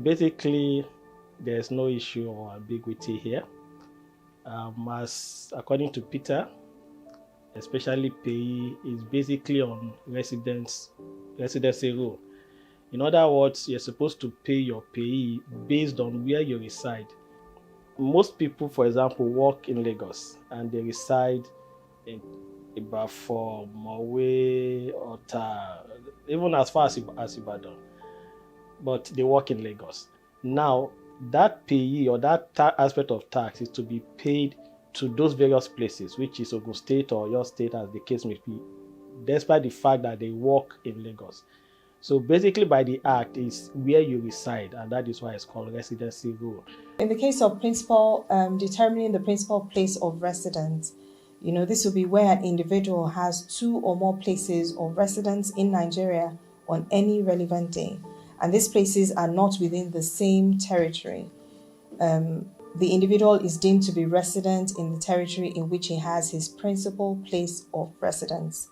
Basically, there's no issue or ambiguity here. As according to Peter, especially payee is basically on residency rule. In other words, you're supposed to pay your payee based on where you reside. Most people, for example, work in Lagos and they reside in Ibadan, Mowe, Ota, even as far as Ibadan, but they work in Lagos. Now, that payee or that aspect of tax is to be paid to those various places, which is Ogun State or your state, as the case may be, despite the fact that they work in Lagos. So basically, by the act, is where you reside, and that is why it's called residency rule. In the case of principal, determining the principal place of residence, this will be where an individual has 2 or more places of residence in Nigeria on any relevant day, and these places are not within the same territory. The individual is deemed to be resident in the territory in which he has his principal place of residence.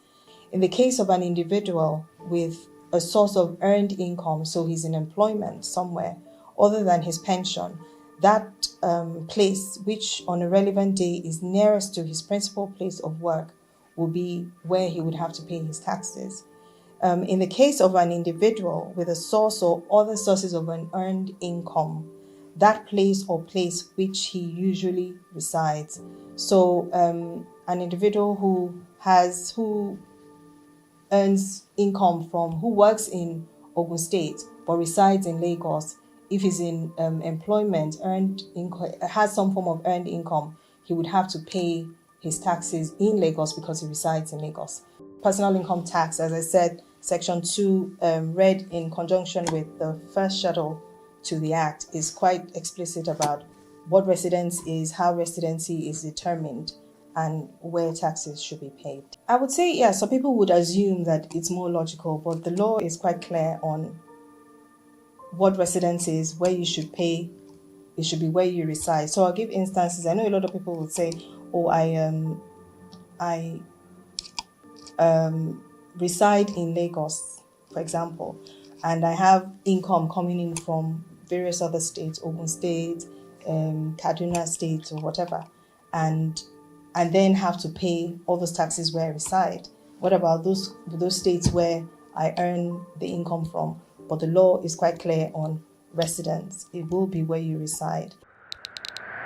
In the case of an individual with a source of earned income, so he's in employment somewhere other than his pension, that place which on a relevant day is nearest to his principal place of work will be where he would have to pay his taxes. In the case of an individual with a source or other sources of an earned income, that place or place which he usually resides. So an individual who earns income who works in Ogun State but resides in Lagos, if he's in employment, has some form of earned income, he would have to pay his taxes in Lagos because he resides in Lagos. Personal income tax, as I said, Section 2, read in conjunction with the first schedule to the Act, is quite explicit about what residence is, how residency is determined, and where taxes should be paid. I would say, yeah, some people would assume that it's more logical, but the law is quite clear on what residence is, where you should pay. It should be where you reside. So I'll give instances. I know a lot of people would say, oh, I reside in Lagos, for example, and I have income coming in from various other states, Ogun State, Kaduna State, or whatever, and then have to pay all those taxes where I reside. What about those states where I earn the income from? But the law is quite clear on residence. It will be where you reside.